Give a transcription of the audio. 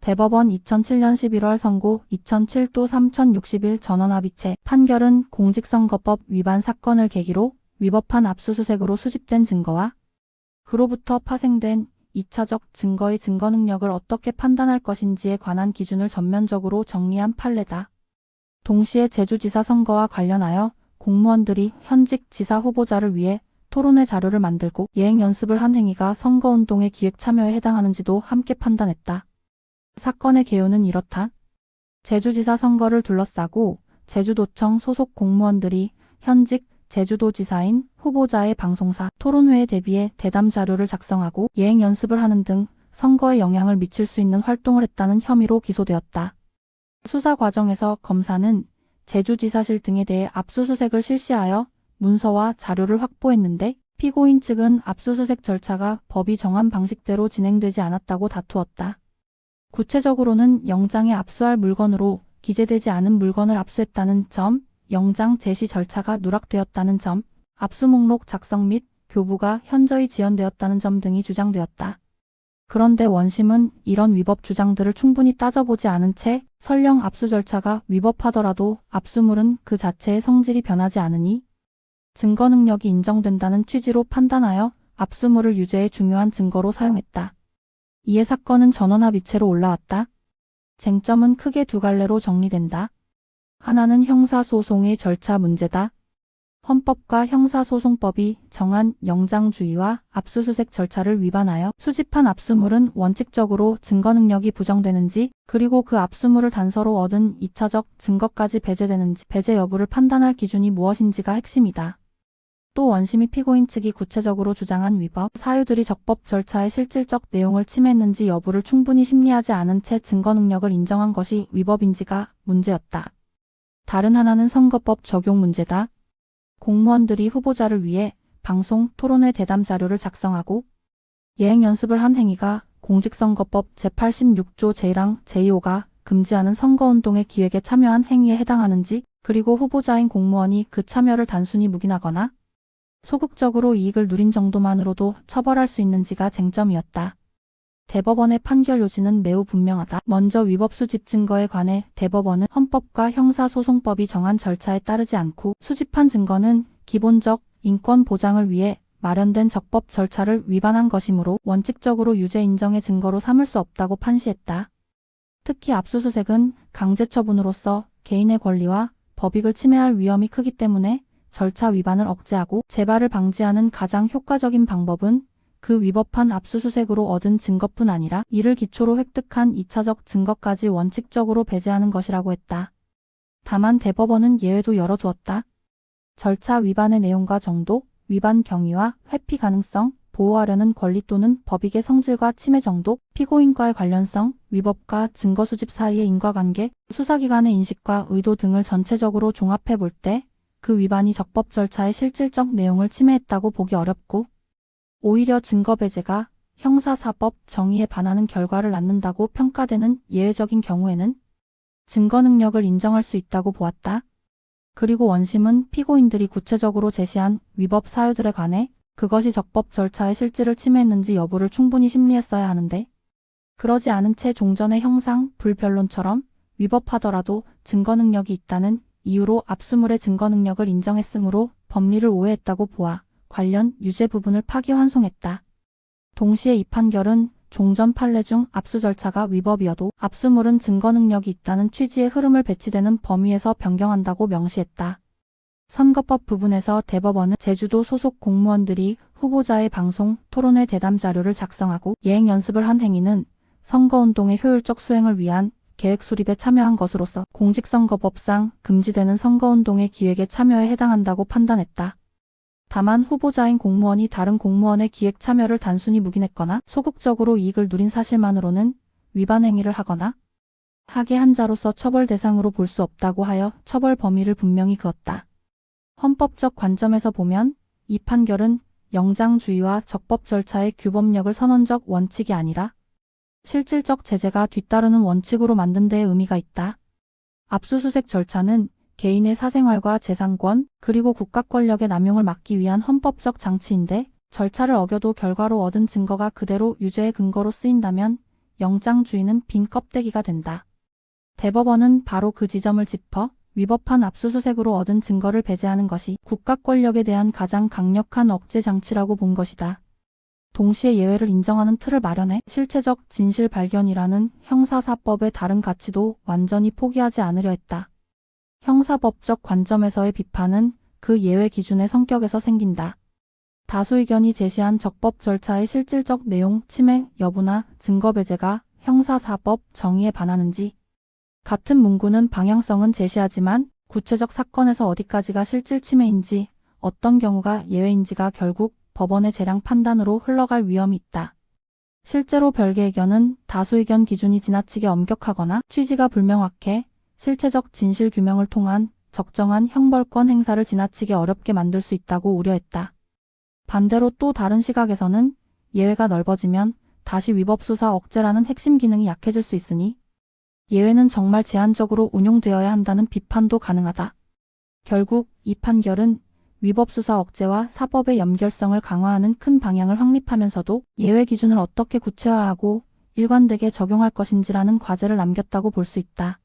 대법원 2007년 11월 선고 2007도 3061 전원합의체 판결은 공직선거법 위반 사건을 계기로 위법한 압수수색으로 수집된 증거와 그로부터 파생된 2차적 증거의 증거 능력을 어떻게 판단할 것인지에 관한 기준을 전면적으로 정리한 판례다. 동시에 제주지사 선거와 관련하여 공무원들이 현직 지사 후보자를 위해 토론회 자료를 만들고 예행 연습을 한 행위가 선거운동의 기획 참여에 해당하는지도 함께 판단했다. 사건의 개요는 이렇다. 제주지사 선거를 둘러싸고 제주도청 소속 공무원들이 현직 제주도지사인 후보자의 방송사 토론회에 대비해 대담 자료를 작성하고 예행 연습을 하는 등 선거에 영향을 미칠 수 있는 활동을 했다는 혐의로 기소되었다. 수사 과정에서 검사는 제주지사실 등에 대해 압수수색을 실시하여 문서와 자료를 확보했는데 피고인 측은 압수수색 절차가 법이 정한 방식대로 진행되지 않았다고 다투었다. 구체적으로는 영장에 압수할 물건으로 기재되지 않은 물건을 압수했다는 점, 영장 제시 절차가 누락되었다는 점, 압수 목록 작성 및 교부가 현저히 지연되었다는 점 등이 주장되었다. 그런데 원심은 이런 위법 주장들을 충분히 따져보지 않은 채 설령 압수 절차가 위법하더라도 압수물은 그 자체의 성질이 변하지 않으니 증거 능력이 인정된다는 취지로 판단하여 압수물을 유죄의 중요한 증거로 사용했다. 이에 사건은 전원합의체로 올라왔다. 쟁점은 크게 두 갈래로 정리된다. 하나는 형사소송의 절차 문제다. 헌법과 형사소송법이 정한 영장주의와 압수수색 절차를 위반하여 수집한 압수물은 원칙적으로 증거 능력이 부정되는지 그리고 그 압수물을 단서로 얻은 2차적 증거까지 배제되는지 배제 여부를 판단할 기준이 무엇인지가 핵심이다. 또 원심이 피고인 측이 구체적으로 주장한 위법 사유들이 적법 절차의 실질적 내용을 침해했는지 여부를 충분히 심리하지 않은 채 증거 능력을 인정한 것이 위법인지가 문제였다. 다른 하나는 선거법 적용 문제다. 공무원들이 후보자를 위해 방송, 토론회 대담 자료를 작성하고 예행 연습을 한 행위가 공직선거법 제86조 제1항 제2호가 금지하는 선거운동의 기획에 참여한 행위에 해당하는지 그리고 후보자인 공무원이 그 참여를 단순히 묵인하거나 소극적으로 이익을 누린 정도만으로도 처벌할 수 있는지가 쟁점이었다. 대법원의 판결 요지는 매우 분명하다. 먼저 위법 수집 증거에 관해 대법원은 헌법과 형사소송법이 정한 절차에 따르지 않고 수집한 증거는 기본적 인권 보장을 위해 마련된 적법 절차를 위반한 것이므로 원칙적으로 유죄 인정의 증거로 삼을 수 없다고 판시했다. 특히 압수수색은 강제처분으로서 개인의 권리와 법익을 침해할 위험이 크기 때문에 절차 위반을 억제하고 재발을 방지하는 가장 효과적인 방법은 그 위법한 압수수색으로 얻은 증거뿐 아니라 이를 기초로 획득한 2차적 증거까지 원칙적으로 배제하는 것이라고 했다. 다만 대법원은 예외도 열어두었다. 절차 위반의 내용과 정도, 위반 경위와 회피 가능성, 보호하려는 권리 또는 법익의 성질과 침해 정도, 피고인과의 관련성, 위법과 증거 수집 사이의 인과관계, 수사기관의 인식과 의도 등을 전체적으로 종합해 볼 때 그 위반이 적법 절차의 실질적 내용을 침해했다고 보기 어렵고 오히려 증거 배제가 형사사법 정의에 반하는 결과를 낳는다고 평가되는 예외적인 경우에는 증거 능력을 인정할 수 있다고 보았다. 그리고 원심은 피고인들이 구체적으로 제시한 위법 사유들에 관해 그것이 적법 절차의 실질을 침해했는지 여부를 충분히 심리했어야 하는데 그러지 않은 채 종전의 형상 불변론처럼 위법하더라도 증거 능력이 있다는 이유로 압수물의 증거 능력을 인정했으므로 법리를 오해했다고 보아 관련 유죄 부분을 파기환송했다. 동시에 이 판결은 종전 판례 중 압수 절차가 위법이어도 압수물은 증거 능력이 있다는 취지의 흐름을 배치되는 범위에서 변경한다고 명시했다. 선거법 부분에서 대법원은 제주도 소속 공무원들이 후보자의 방송, 토론회 대담 자료를 작성하고 예행 연습을 한 행위는 선거운동의 효율적 수행을 위한 계획 수립에 참여한 것으로서 공직선거법상 금지되는 선거운동의 기획에 참여에 해당한다고 판단했다. 다만 후보자인 공무원이 다른 공무원의 기획 참여를 단순히 묵인했거나 소극적으로 이익을 누린 사실만으로는 위반 행위를 하거나 하게 한 자로서 처벌 대상으로 볼 수 없다고 하여 처벌 범위를 분명히 그었다. 헌법적 관점에서 보면 이 판결은 영장주의와 적법 절차의 규범력을 선언적 원칙이 아니라 실질적 제재가 뒤따르는 원칙으로 만든 데에 의미가 있다. 압수수색 절차는 개인의 사생활과 재산권 그리고 국가 권력의 남용을 막기 위한 헌법적 장치인데 절차를 어겨도 결과로 얻은 증거가 그대로 유죄의 근거로 쓰인다면 영장 주인은 빈 껍데기가 된다. 대법원은 바로 그 지점을 짚어 위법한 압수수색으로 얻은 증거를 배제하는 것이 국가 권력에 대한 가장 강력한 억제 장치라고 본 것이다. 동시에 예외를 인정하는 틀을 마련해 실체적 진실 발견이라는 형사사법의 다른 가치도 완전히 포기하지 않으려 했다. 형사법적 관점에서의 비판은 그 예외 기준의 성격에서 생긴다. 다수 의견이 제시한 적법 절차의 실질적 내용 침해 여부나 증거 배제가 형사사법 정의에 반하는지 같은 문구는 방향성은 제시하지만 구체적 사건에서 어디까지가 실질 침해인지 어떤 경우가 예외인지가 결국 법원의 재량 판단으로 흘러갈 위험이 있다. 실제로 별개 의견은 다수 의견 기준이 지나치게 엄격하거나 취지가 불명확해 실체적 진실 규명을 통한 적정한 형벌권 행사를 지나치게 어렵게 만들 수 있다고 우려했다. 반대로 또 다른 시각에서는 예외가 넓어지면 다시 위법수사 억제라는 핵심 기능이 약해질 수 있으니 예외는 정말 제한적으로 운용되어야 한다는 비판도 가능하다. 결국 이 판결은 위법수사 억제와 사법의 연결성을 강화하는 큰 방향을 확립하면서도 예외 기준을 어떻게 구체화하고 일관되게 적용할 것인지라는 과제를 남겼다고 볼 수 있다.